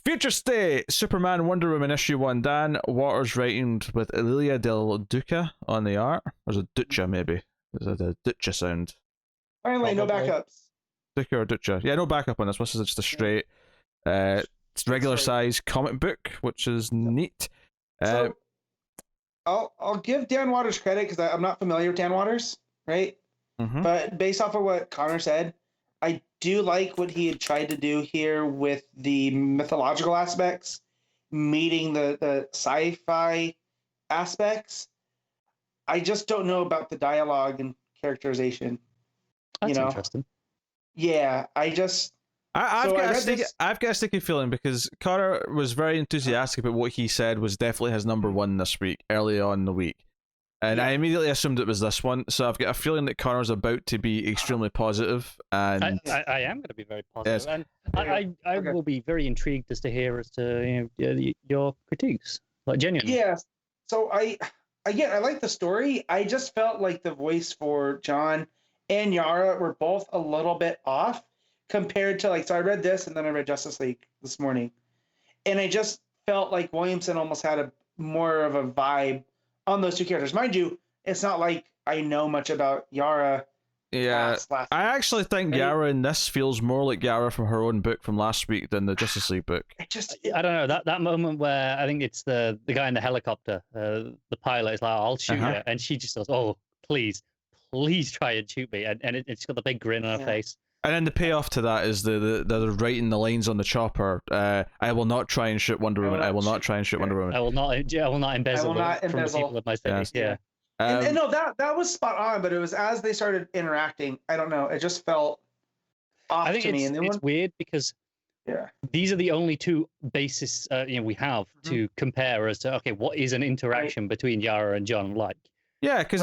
Future State, Superman, Wonder Woman, issue 1. Dan Waters writing with Ilia Del Duca on the art. Or is it Ducha, maybe? Is it a Ducha sound? Finally, no backups. Duca or Ducha? Yeah, no backup on this. This is just a straight, regular size comic book, which is neat. So, I'll give Dan Waters credit because I'm not familiar with Dan Waters, right? Mm-hmm. But based off of what Connor said, I do like what he had tried to do here with the mythological aspects, meeting the sci-fi aspects. I just don't know about the dialogue and characterization. That's interesting. Yeah, I've got a sticky feeling because Connor was very enthusiastic about what he said was definitely his number one this week, early on in the week. And I immediately assumed it was this one, so I've got a feeling that Connor's about to be extremely positive. And I am going to be very positive, and I will be very intrigued as to hear as to your critiques, like genuinely. Yeah. So I like the story. I just felt like the voice for John and Yara were both a little bit off compared to so I read this and then I read Justice League this morning, and I just felt like Williamson almost had more of a vibe on those two characters. Mind you, it's not like I know much about Yara. Yeah, I actually think Yara in this feels more like Yara from her own book from last week than the Justice League book. I don't know, that moment where I think it's the guy in the helicopter, the pilot is like, I'll shoot you, and she just goes, oh, please try and shoot me, and it's got the big grin on her face. And then the payoff to that is the writing the lines on the chopper. I will not try and shoot Wonder Woman. I will not try and shoot Wonder Woman. I will not embezzle from the people with my face. Yeah. And no, that was spot on. But it was as they started interacting. I don't know. It just felt off to me. And it's weird because these are the only two bases we have to compare as to what is an interaction between Yara and John like. Yeah, because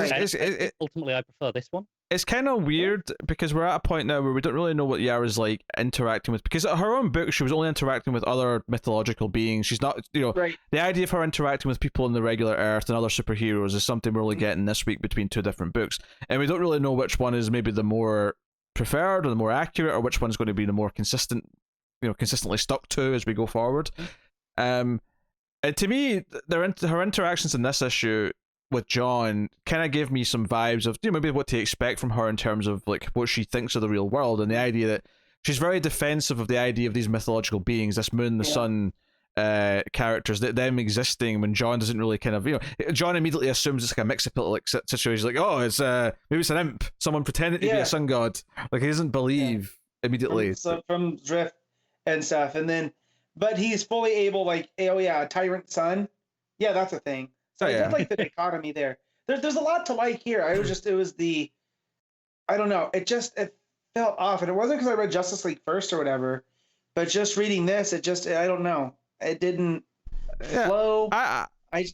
ultimately I prefer this one. It's kind of weird because we're at a point now where we don't really know what Yara's like interacting with, because at her own book she was only interacting with other mythological beings. She's not, the idea of her interacting with people on the regular Earth and other superheroes is something we're only getting this week between two different books, and we don't really know which one is maybe the more preferred or the more accurate, or which one's going to be the more consistent, consistently stuck to as we go forward. And to me, her interactions in this issue with John kind of gave me some vibes of maybe what to expect from her in terms of what she thinks of the real world, and the idea that she's very defensive of the idea of these mythological beings, this moon, the sun characters, that them existing when John doesn't really kind of John immediately assumes it's like a mix-up situation, like, oh, it's maybe it's an imp, someone pretending to be a sun god, he doesn't believe immediately from Drift and stuff, and then but he's fully able tyrant son, that's a thing. So I did like the dichotomy there. There's a lot to like here. I don't know. It felt off, and it wasn't because I read Justice League first or whatever, but just reading this, I don't know. It didn't flow. I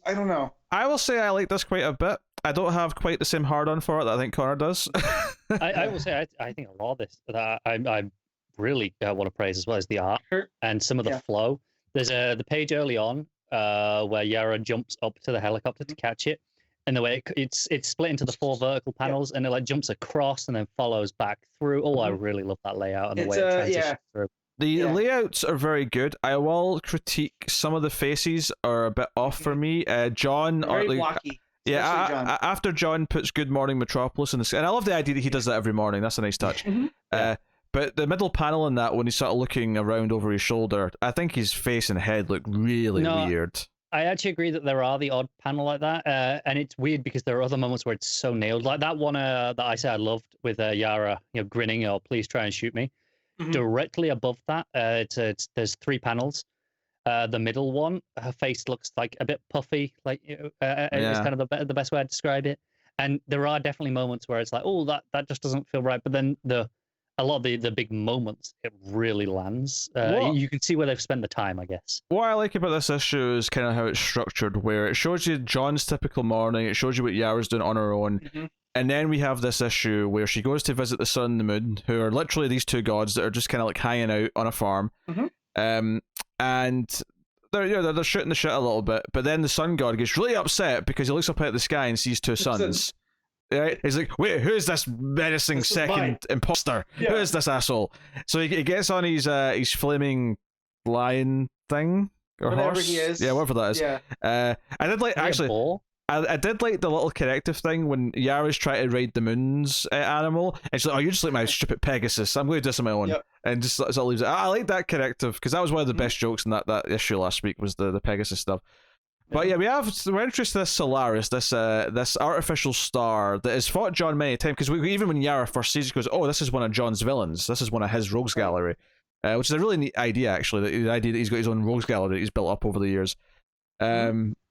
don't know. I will say I like this quite a bit. I don't have quite the same hard-on for it that I think Connor does. I will say I think a lot of this that I really want to praise as well as the art and some of the flow. There's the page early on where Yara jumps up to the helicopter to catch it, and the way it's split into the 4 vertical panels, and it jumps across and then follows back through. Oh, I really love that layout and the way it transitions through. The layouts are very good. I will critique some of the faces are a bit off for me. John, very blocky. Yeah, after John puts Good Morning Metropolis in the sky, and I love the idea that he does that every morning. That's a nice touch. But the middle panel in that, when he's sort of looking around over his shoulder, I think his face and head look really weird. I actually agree that there are the odd panel like that, and it's weird because there are other moments where it's so nailed. Like that one that I said I loved with Yara, grinning, or please try and shoot me. Directly above that, there's 3 panels. The middle one, her face looks like a bit puffy, it's kind of the best way to describe it. And there are definitely moments where it's like, oh, that just doesn't feel right. But then a lot of the big moments, it really lands. You can see where they've spent the time, I guess. What I like about this issue is kind of how it's structured, where it shows you John's typical morning, it shows you what Yara's doing on her own, and then we have this issue where she goes to visit the sun and the moon, who are literally these 2 gods that are just kind of hanging out on a farm, and they're shooting the shit a little bit, but then the sun god gets really upset because he looks up at the sky and sees 2 suns. Right? He's like, wait, who is this menacing second imposter? Who is this asshole? So he gets on his flaming lion thing or whatever horse. He is. Yeah, whatever that is. Yeah. I did like actually. I did like the little corrective thing when Yara's trying to ride the moon's animal, and she's like, "Oh, you're just like my stupid Pegasus. I'm going to do this on my own," and just sort of leaves it. I like that corrective because that was one of the best jokes in that issue last week was the Pegasus stuff. But yeah, we're introduced to this Solaris, this artificial star that has fought John many times. Because even when Yara first sees it, goes, "Oh, this is one of John's villains. This is one of his rogues gallery," which is a really neat idea actually. The idea that he's got his own rogues gallery that he's built up over the years.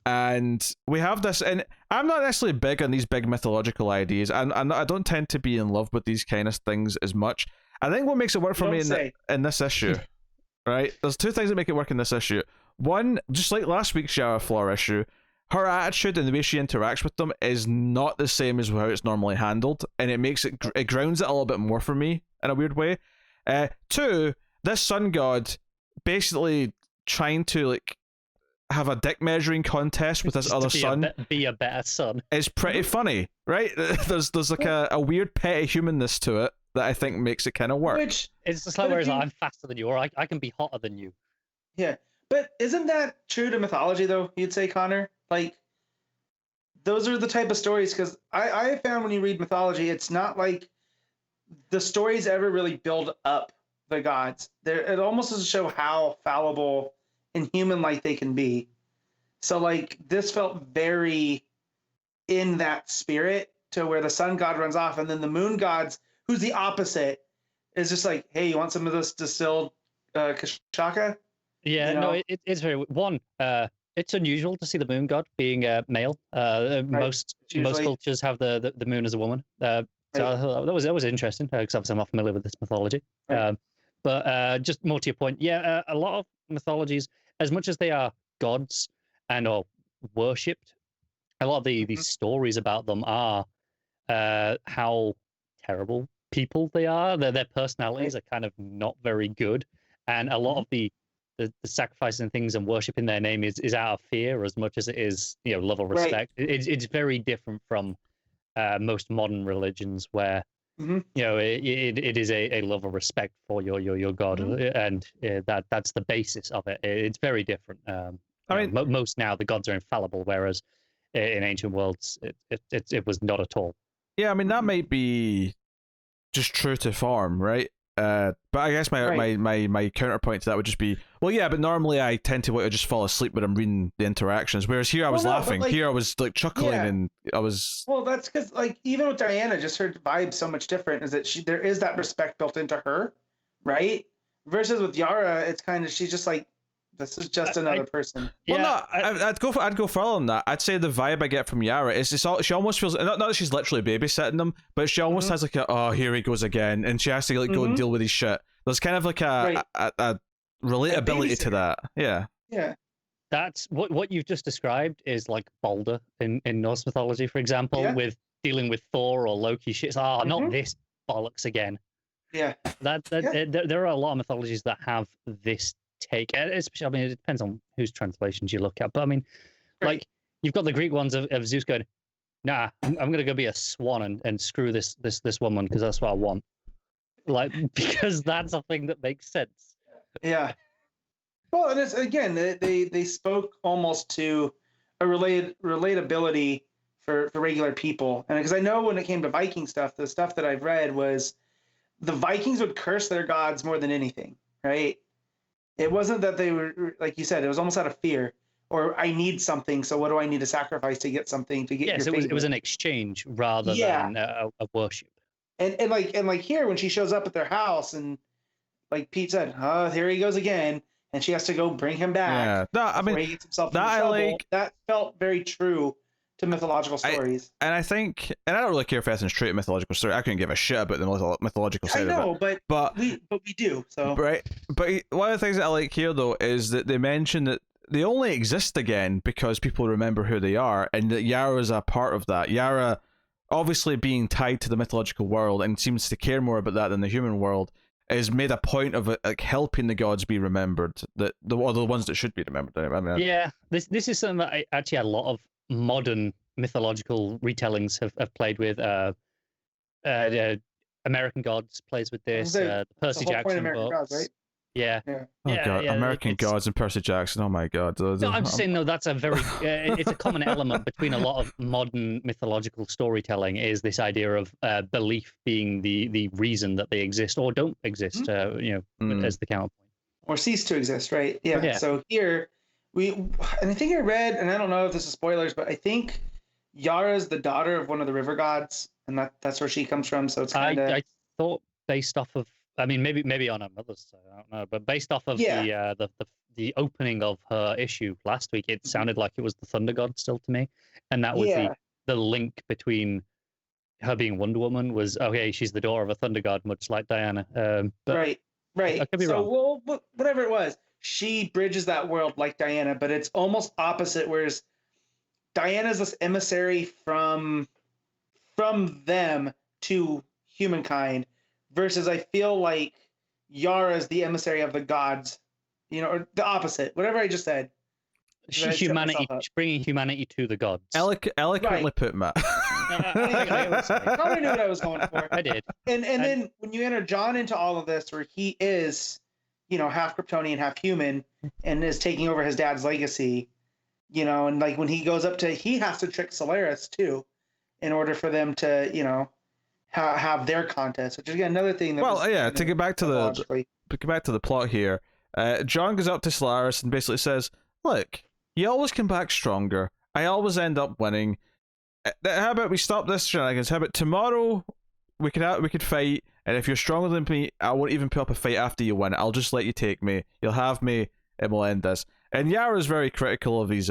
And we have this, and I'm not necessarily big on these big mythological ideas, and I don't tend to be in love with these kind of things as much. I think what makes it work for me in this issue, right? There's two things that make it work in this issue. One, just like last week's Yara Flor issue, her attitude and the way she interacts with them is not the same as how it's normally handled, and it makes it grounds it a little bit more for me in a weird way. Two, this sun god basically trying to have a dick measuring contest with this other son. Be a better son. It's pretty funny, right? There's like a weird petty humanness to it that I think makes it kind of work. It's just like whereas I'm faster than you, or I can be hotter than you. Yeah, but isn't that true to mythology though? You'd say, Connor? Like, those are the type of stories, because I found when you read mythology, it's not like the stories ever really build up the gods. It almost doesn't show how fallible and human-like they can be. So like this felt very in that spirit, to where the sun god runs off, and then the moon gods, who's the opposite, is just like, hey, you want some of this distilled kashaka? Yeah, you know? No, it's very it's unusual to see the moon god being a male. Most cultures have the moon as a woman. So I thought that was interesting, because obviously I'm not familiar with this mythology. Right. But just more to your point, yeah, a lot of mythologies, as much as they are gods and are worshipped, a lot of these stories about them are how terrible people they are. Their personalities are kind of not very good, and a lot of the sacrifice and things and worship in their name is out of fear as much as it is love or respect. Right. It's very different from most modern religions where it is a love or respect for your god, and that's the basis of it. It's very different. I mean, most now the gods are infallible, whereas in ancient worlds it was not at all. Yeah, I mean that might be just true to form, right? But I guess my counterpoint to that would just be, well, yeah, but normally I tend to want to just fall asleep when I'm reading the interactions, whereas here I was laughing. Here I was like chuckling, and I was. Well, that's because like even with Diana, just her vibe's so much different. Is that there is that respect built into her, right? Versus with Yara, it's kind of she's just like, this is just another person. Well, no, I'd go further than that. I'd say the vibe I get from Yara is she almost feels not that she's literally babysitting them, but she almost has like oh, here he goes again, and she has to like go and deal with his shit. There's kind of like a relatability to that. Yeah. Yeah. That's what you've just described is like Balder in Norse mythology, for example, with dealing with Thor or Loki shit. Not this bollocks again. Yeah. There are a lot of mythologies that have this take, especially, I mean, it depends on whose translations you look at, but I mean, like you've got the Greek ones of Zeus going, nah, I'm gonna go be a swan and screw this woman because that's what I want, like, because that's a thing that makes sense. Yeah. Well, and it's again they spoke almost to a relatability for regular people, and because I know when it came to Viking stuff, the stuff that I've read was the Vikings would curse their gods more than anything, right? It wasn't that they were, like you said, it was almost out of fear, or I need something, so what do I need to sacrifice to get something to get your favor? It was an exchange rather than a worship. And like here, when she shows up at their house, and like Pete said, oh, here he goes again, and she has to go bring him back. Yeah, no, I mean, he gets himself in trouble. That felt very true to mythological stories. And I think, and I don't really care if Ethan's true to mythological story. I couldn't give a shit about the mythological side of it. but we do. So right. But one of the things that I like here though is that they mention that they only exist again because people remember who they are, and that Yara is a part of that. Yara, obviously being tied to the mythological world and seems to care more about that than the human world, is made a point of like helping the gods be remembered. That the ones that should be remembered. I mean, yeah, this is something that actually a lot of modern mythological retellings have played with. American Gods plays with this. The Percy Jackson books. Gods, right? Yeah. Oh god, American Gods and Percy Jackson. Oh my god. No, I'm saying no. That's a very. It's a common element between a lot of modern mythological storytelling. Is this idea of belief being the reason that they exist or don't exist? As the counterpoint, or cease to exist, right? Yeah. So here and I think I read, and I don't know if this is spoilers, but I think Yara's the daughter of one of the river gods, and that's where she comes from. So it's kind of. I thought based off of. I mean, maybe on her mother's side, I don't know, but based off of the opening of her issue last week, it sounded like it was the Thunder God still to me, and that was the link between her being Wonder Woman was okay. She's the daughter of a Thunder God, much like Diana. Right. I could be wrong. Well, whatever it was, she bridges that world like Diana, but it's almost opposite. Whereas Diana's this emissary from them to humankind. Versus, I feel like Yara's the emissary of the gods, or the opposite. Whatever I just said. Humanity, bringing humanity to the gods. Eloquently put, Matt. I probably knew what I was going for. I did. And then when you enter John into all of this, where he is, half Kryptonian, half human, and is taking over his dad's legacy, and like when he goes up he has to trick Solaris too, in order for them to, have their contest, which is again another thing that to get back to the plot here, John goes up to Solaris and basically says, look, you always come back stronger, I always end up winning, how about we stop this shenanigans? How about tomorrow we could fight, and if you're stronger than me, I won't even put up a fight after you win, I'll just let you take me, you'll have me, and we'll end this. And Yara's very critical of his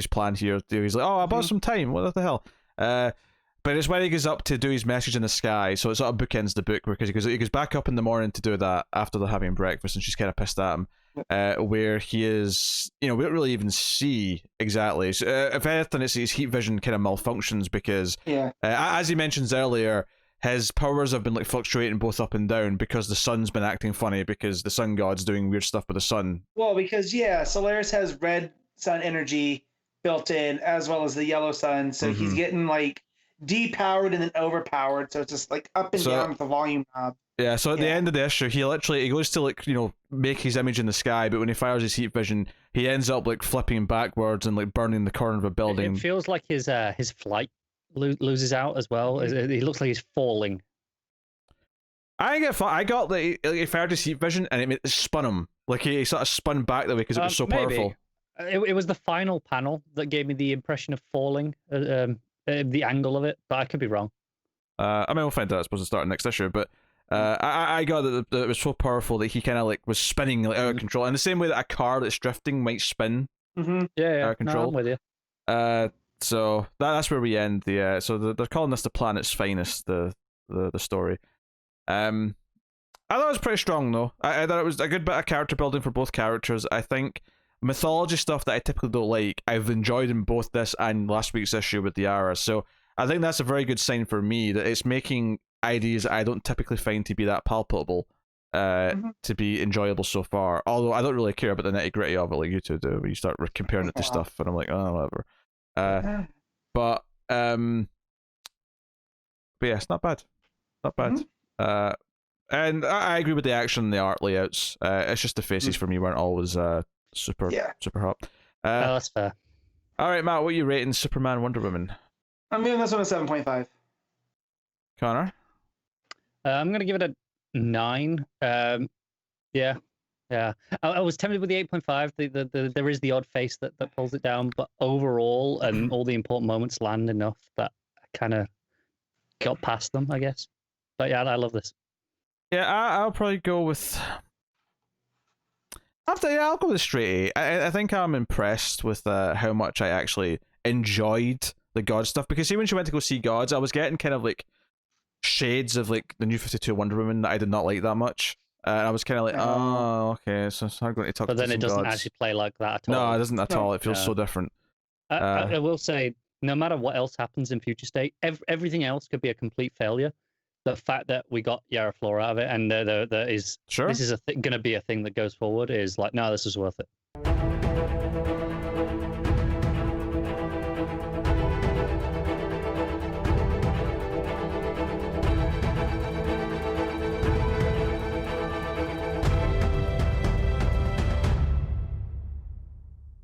plan here. He's like, I bought some time, what the hell? But it's when he goes up to do his message in the sky, so it sort of bookends the book, because he goes back up in the morning to do that after they're having breakfast, and she's kind of pissed at him, where he is, we don't really even see exactly. So, if anything, it's his heat vision kind of malfunctions, because, as he mentions earlier, his powers have been like fluctuating both up and down, because the sun's been acting funny, because the sun god's doing weird stuff with the sun. Well, because, Solaris has red sun energy built in, as well as the yellow sun, so he's getting, like, depowered and then overpowered, so it's just like up and down with the volume knob. Yeah, so at the end of the issue, he goes to like make his image in the sky, but when he fires his heat vision, he ends up like flipping backwards and like burning the corner of a building. It feels like his flight loses out as well. He looks like he's falling. I got that he fired his heat vision and it spun him, like he sort of spun back that way because it was so powerful. It was the final panel that gave me the impression of falling. The angle of it, but I could be wrong. I mean, we'll find out. I suppose it's starting next issue, but I got that it was so powerful that he kind of like was spinning like, out of control, in the same way that a car that's drifting might spin. Out of control. No, I'm with you. So that's where we end the. So they're calling this the planet's finest. The story. I thought it was pretty strong though. I thought it was a good bit of character building for both characters. I think mythology stuff that I typically don't like, I've enjoyed in both this and last week's issue with Yara. So I think that's a very good sign for me that it's making ideas I don't typically find to be that palpable to be enjoyable so far. Although I don't really care about the nitty gritty of it like you two do, when you start comparing it to stuff, and I'm like, oh, whatever. But yeah, it's not bad. Not bad. And I agree with the action and the art layouts. It's just the faces for me weren't always super hot. That's fair. All right, Matt, what are you rating Superman Wonder Woman? I'm giving this one a 7.5. Connor? I'm going to give it a 9. Yeah. I was tempted with the 8.5. There is the odd face that pulls it down, but overall, and all the important moments land enough that I kind of got past them, I guess. But yeah, I love this. Yeah, I'll probably go with... I'll go with straight A. I think I'm impressed with how much I actually enjoyed the God stuff, because see, when she went to go see Gods, I was getting kind of like shades of like the New 52 Wonder Woman that I did not like that much. And I was kind of like, oh, okay, so I'm going to talk. But then it doesn't gods. Actually play like that at all. No, it doesn't at all. It feels so different. I will say, no matter what else happens in Future State, everything else could be a complete failure. The fact that we got Yara Flora out of it, and there is this is going to be a thing that goes forward, is like, no, this is worth it.